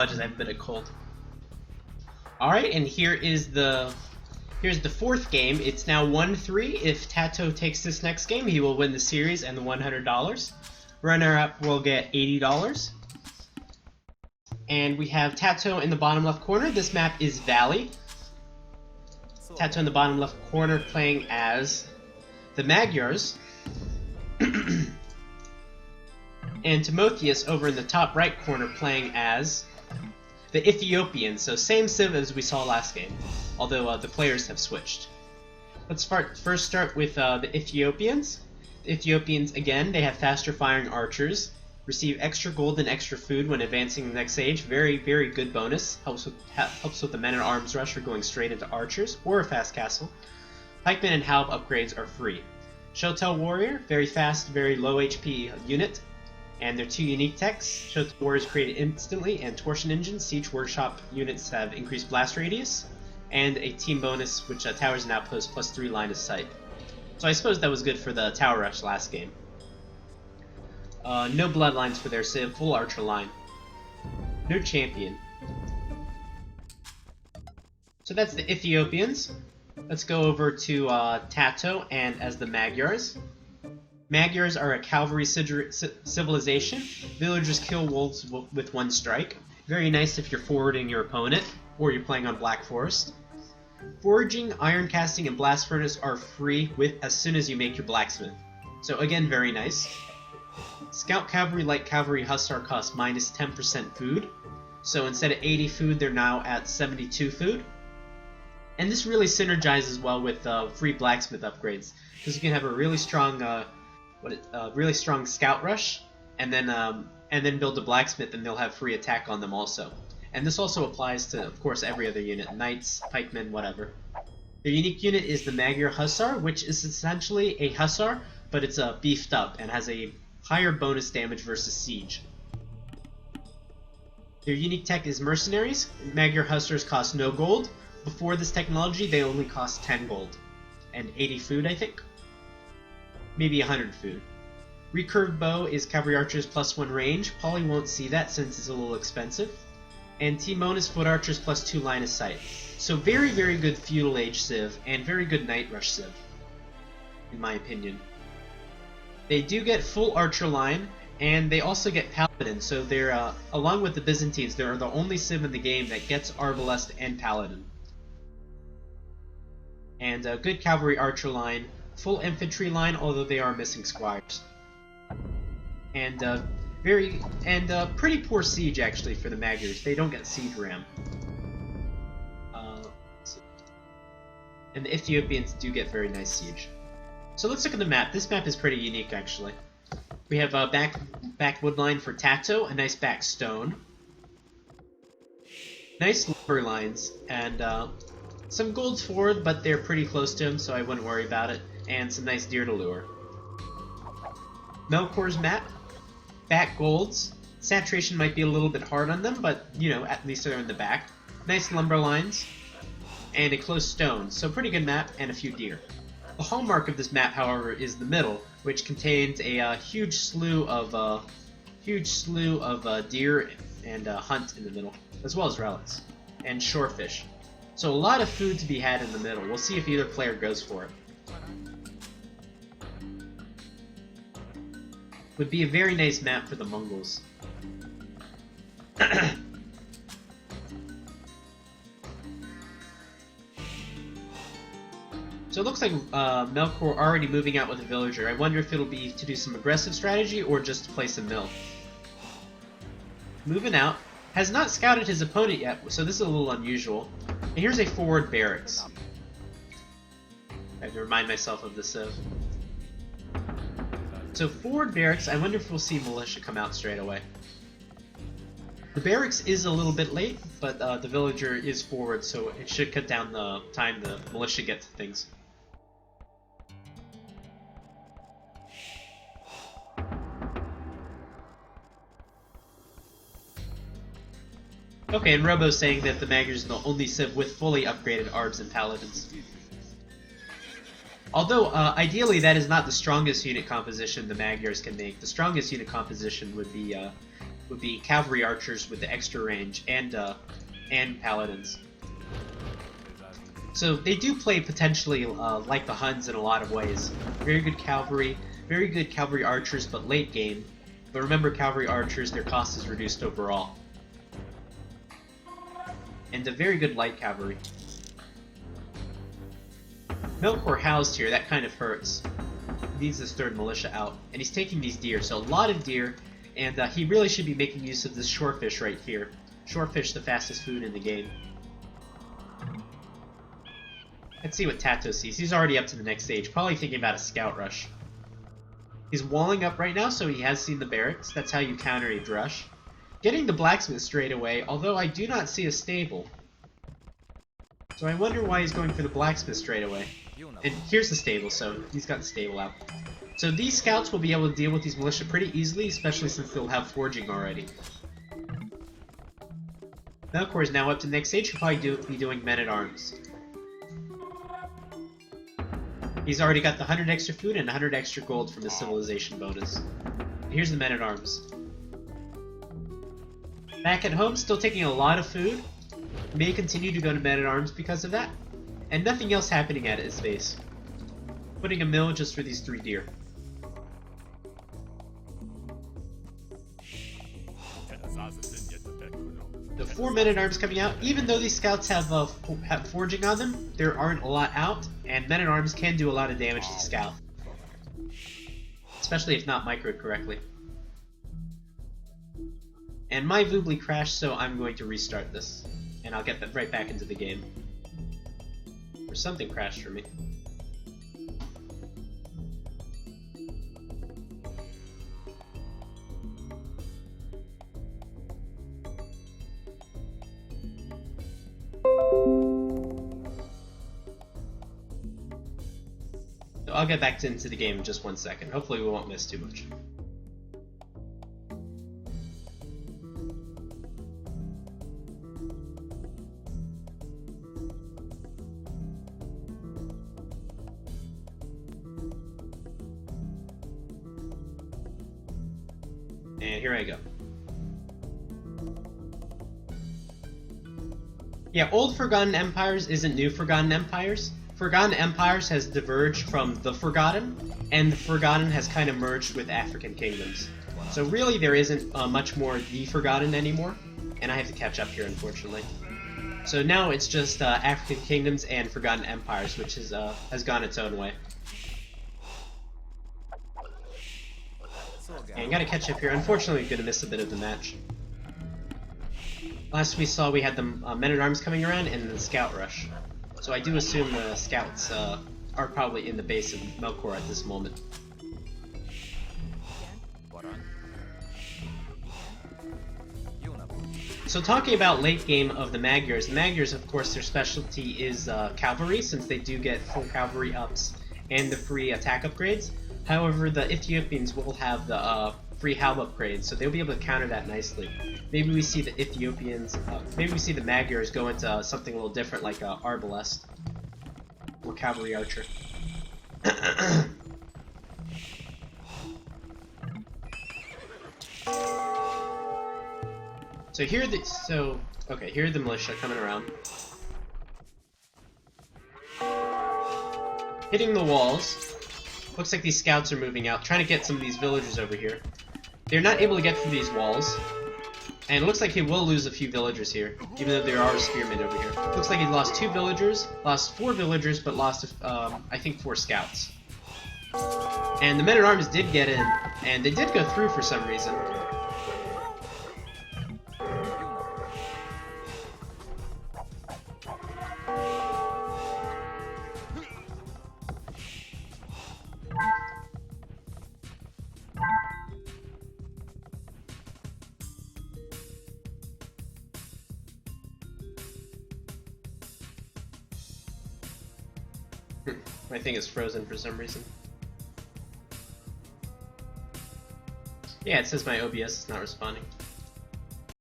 I have a bit of cold. Alright, and here's the fourth game. It's now 1-3. If TaToH takes this next game, he will win the series and the $100. Runner-up will get $80. And we have TaToH in the bottom left corner. This map is Valley. TaToH in the bottom left corner playing as the Magyars. And Timotheus over in the top right corner playing as the Ethiopians. So same civ as we saw last game, although the players have switched. Let's first start with the Ethiopians. The Ethiopians, again, they have faster firing archers. Receive extra gold and extra food when advancing the next stage. Very, very good bonus. Helps with the men-at-arms rush for going straight into archers or a fast castle. Pikemen and halb upgrades are free. Shotel Warrior, very fast, very low HP unit. And their two unique techs. Shotel Warrior is created instantly, and Torsion Engine, Siege Workshop units have increased blast radius. And a team bonus, which towers and outposts +3 line of sight. So I suppose that was good for the tower rush last game. No bloodlines for their civ, full archer line. No champion. So that's the Ethiopians. Let's go over to TaToH and as the Magyars. Magyars are a cavalry civilization. Villagers kill wolves with one strike. Very nice if you're forwarding your opponent, or you're playing on Black Forest. Foraging, iron casting, and blast furnace are free as soon as you make your blacksmith. So again, very nice. Scout Cavalry, Light Cavalry, Hussar cost minus 10% food. So instead of 80 food, they're now at 72 food. And this really synergizes well with free blacksmith upgrades, because you can have a really strong, really strong scout rush, and then build a blacksmith, and they'll have free attack on them also. And this also applies to, of course, every other unit: knights, pikemen, whatever. Their unique unit is the Magyar Hussar, which is essentially a hussar, but it's beefed up and has a higher bonus damage versus siege. Their unique tech is mercenaries. Magyar Hussars cost no gold. Before this technology, they only cost 10 gold. And 80 food, I think? Maybe 100 food. Recurved bow is cavalry archers +1 range. Polly won't see that since it's a little expensive. And Timon is foot archers +2 line of sight. So very, very good feudal age civ, and very good night rush civ, in my opinion. They do get full archer line, and they also get paladin, so they're, along with the Byzantines, they're the only civ in the game that gets arbalest and paladin. And a good cavalry archer line, full infantry line, although they are missing squires. And pretty poor siege actually for the Magyars. They don't get siege ram. And the Ethiopians do get very nice siege. So let's look at the map. This map is pretty unique actually. We have a back wood line for TaToH, a nice back stone, nice lumber lines, and some golds forward, but they're pretty close to him, so I wouldn't worry about it, and some nice deer to lure. Melkor's map, back golds. Saturation might be a little bit hard on them, but, you know, at least they're in the back. Nice lumber lines, and a close stone, so pretty good map, and a few deer. The hallmark of this map, however, is the middle, which contains a huge slew of deer and hunt in the middle, as well as relics, and shorefish. So a lot of food to be had in the middle. We'll see if either player goes for it. Would be a very nice map for the Mongols. So it looks like Melkor already moving out with a villager. I wonder if it'll be to do some aggressive strategy or just to place a mill. Moving out. Has not scouted his opponent yet, so this is a little unusual. And here's a forward barracks. I have to remind myself of the civ. So forward barracks, I wonder if we'll see militia come out straight away. The barracks is a little bit late, but the villager is forward, so it should cut down the time the militia get to things. Okay, and Robo's saying that the Magyars are the only civ with fully upgraded Arbs and Paladins. Although, ideally that is not the strongest unit composition the Magyars can make. The strongest unit composition would be would be cavalry archers with the extra range and paladins. So they do play potentially like the Huns in a lot of ways. Very good cavalry archers, but late game. But remember, cavalry archers, their cost is reduced overall. And a very good light cavalry. Melkor housed here, that kind of hurts. He needs his third militia out, and he's taking these deer, so a lot of deer, and he really should be making use of this shorefish right here. Shorefish, the fastest food in the game. Let's see what TaToH sees. He's already up to the next stage, probably thinking about a scout rush. He's walling up right now, so he has seen the barracks. That's how you counter a rush. Getting the blacksmith straight away, although I do not see a stable. So I wonder why he's going for the blacksmith straight away. And here's the stable, so he's got the stable out. So these scouts will be able to deal with these militia pretty easily, especially since they'll have forging already. Melkor is now up to the next stage. He'll probably be doing men-at-arms. He's already got the 100 extra food and 100 extra gold from the civilization bonus. And here's the men-at-arms. Back at home, still taking a lot of food. May continue to go to men-at-arms because of that. And nothing else happening at his base. Putting a mill just for these 3 deer. The 4 men-at-arms coming out, even though these scouts have forging on them, there aren't a lot out, and men-at-arms can do a lot of damage to the scout. Especially if not microed correctly. And my Voobly crashed, so I'm going to restart this. And I'll get right back into the game. Or something crashed for me. So I'll get back into the game in just 1 second. Hopefully we won't miss too much. And here I go. Yeah, old Forgotten Empires isn't new Forgotten Empires. Forgotten Empires has diverged from the Forgotten, and the Forgotten has kind of merged with African kingdoms. So really there isn't much more the Forgotten anymore, and I have to catch up here unfortunately. So now it's just African kingdoms and Forgotten Empires, which has gone its own way. And gotta catch up here. Unfortunately, I'm gonna miss a bit of the match. Last we saw, we had the men-at-arms coming around and the scout rush. So I do assume the scouts are probably in the base of Melkor at this moment. So talking about late game of the Magyars, of course their specialty is cavalry, since they do get full cavalry ups and the free attack upgrades. However, the Ethiopians will have the free halb upgrades, so they'll be able to counter that nicely. Maybe we see the Ethiopians, maybe we see the Magyars go into something a little different like Arbalest or Cavalry Archer. So here are the militia coming around. Hitting the walls. Looks like these scouts are moving out, trying to get some of these villagers over here. They're not able to get through these walls. And it looks like he will lose a few villagers here, even though there are spearmen over here. Looks like he lost 2 villagers, lost 4 villagers, but lost, I think 4 scouts. And the men-at-arms did get in, and they did go through for some reason. My thing is frozen for some reason. Yeah, it says my OBS is not responding.